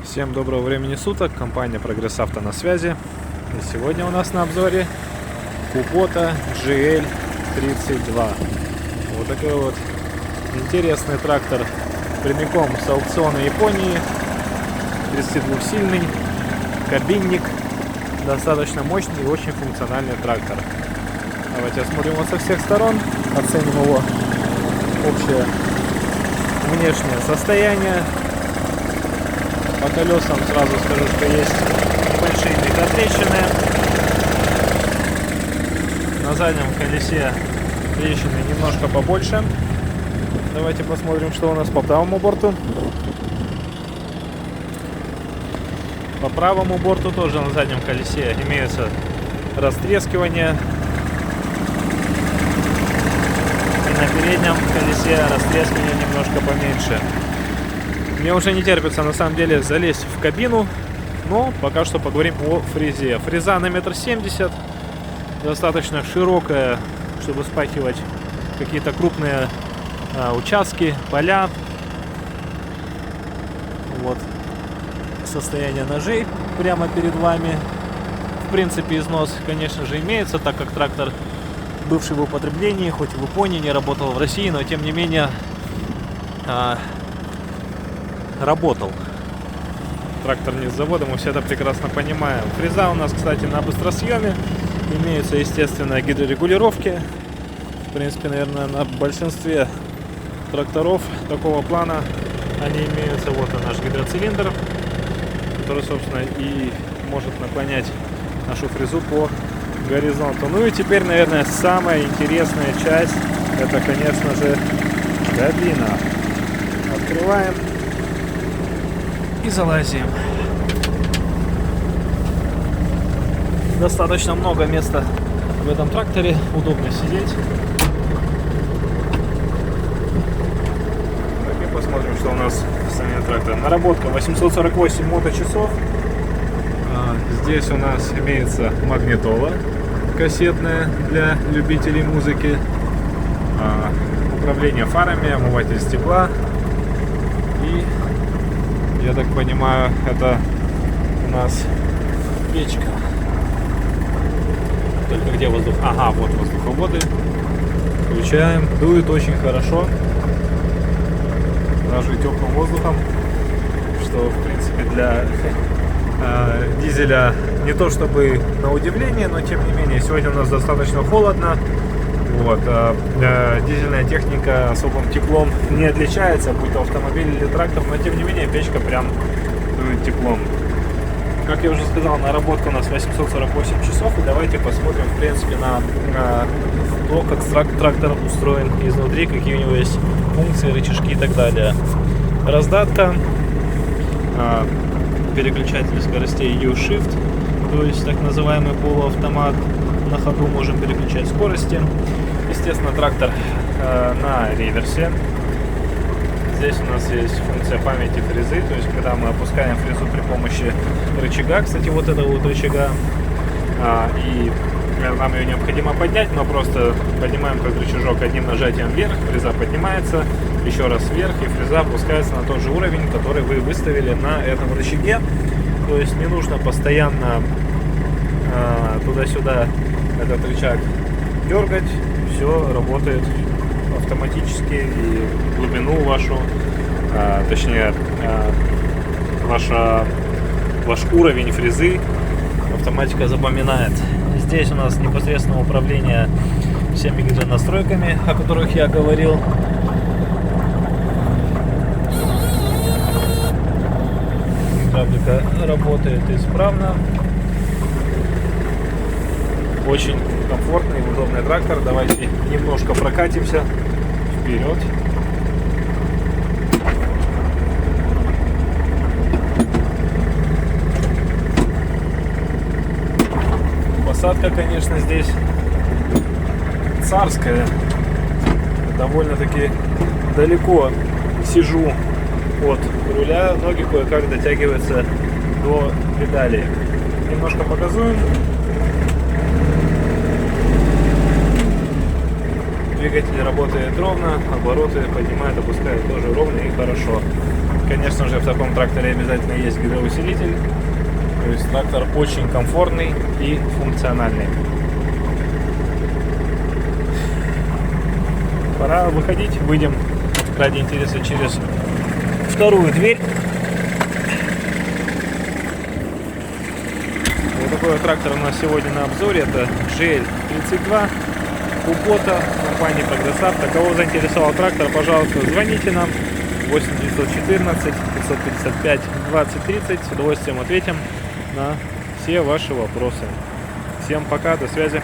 Всем доброго времени суток, компания Прогресс Авто на связи. И сегодня у нас на обзоре Kubota GL32. Вот такой вот интересный трактор прямиком с аукциона Японии. 32-сильный, кабинник, достаточно мощный и очень функциональный трактор. Давайте осмотрим его со всех сторон, оценим его общее внешнее состояние. По колесам сразу скажу, что есть небольшие микротрещины. На заднем колесе трещины немножко побольше. Давайте посмотрим, что у нас по правому борту. По правому борту тоже на заднем колесе имеются растрескивания. И на переднем колесе растрескивания немножко поменьше. Мне уже не терпится на самом деле залезть в кабину, но пока что поговорим о фрезе. Фреза на 1,70 м, достаточно широкая, чтобы спахивать какие-то крупные участки, поля. Вот состояние ножей прямо перед вами. В принципе, износ, конечно же, имеется, так как трактор бывший в употреблении, хоть и в Японии, не работал в России, но тем не менее работал. Трактор не с завода, мы все это прекрасно понимаем. Фреза у нас, кстати, на быстросъеме. Имеются, естественно, гидрорегулировки. В принципе, наверное, на большинстве тракторов такого плана они имеются. Вот он, наш гидроцилиндр, который, собственно, и может наклонять нашу фрезу по горизонту. Ну и теперь, наверное, самая интересная часть, это, конечно же, кабина. Открываем и залазим. Достаточно много места в этом тракторе, удобно сидеть. Так, и посмотрим, что у нас в самом тракторе. Наработка 848 моточасов. Здесь у нас имеется магнитола кассетная для любителей музыки. Управление фарами, омыватель стекла. И я так понимаю, это у нас печка. Только где воздух? Ага, вот воздуховоды. Включаем. Дует очень хорошо. Даже теплым воздухом. Что, в принципе, для дизеля не то чтобы на удивление, но тем не менее. Сегодня у нас достаточно холодно. Вот, дизельная техника особым теплом не отличается, будь то автомобиль или трактор, но тем не менее печка прям дует теплом. Как я уже сказал, наработка у нас 848 часов, и давайте посмотрим, в принципе, на то, как трактор устроен изнутри, какие у него есть функции, рычажки и так далее. Раздатка, переключатель скоростей U-Shift, то есть так называемый полуавтомат. На ходу можем переключать скорости. Естественно, трактор на реверсе. Здесь у нас есть функция памяти фрезы, то есть когда мы опускаем фрезу при помощи рычага, кстати, вот этого вот рычага, и нам ее необходимо поднять, но просто поднимаем как рычажок одним нажатием вверх, фреза поднимается, еще раз вверх, и фреза опускается на тот же уровень, который вы выставили на этом рычаге. То есть не нужно постоянно туда-сюда этот рычаг дергать, все работает автоматически, и глубину вашу, точнее ваш уровень фрезы автоматика запоминает. Здесь у нас непосредственно управление всеми гидронастройками, о которых я говорил. Гидравлика работает исправно. Очень комфортный и удобный трактор. Давайте немножко прокатимся вперед. Посадка, конечно, здесь царская. Довольно-таки далеко сижу от руля. Ноги кое-как дотягиваются до педали. Немножко показуем. двигатель работает ровно, обороты поднимает, опускает тоже ровно и хорошо. Конечно же, в таком тракторе обязательно есть гидроусилитель. То есть трактор очень комфортный и функциональный. Пора выходить. Выйдем ради интереса через вторую дверь. Вот такой вот трактор у нас сегодня на обзоре. Это GL32 Kubota компании Progressavto. Кого заинтересовал трактор, пожалуйста, звоните нам 8 914 555 20 30. С удовольствием ответим на все ваши вопросы. Всем пока, до связи.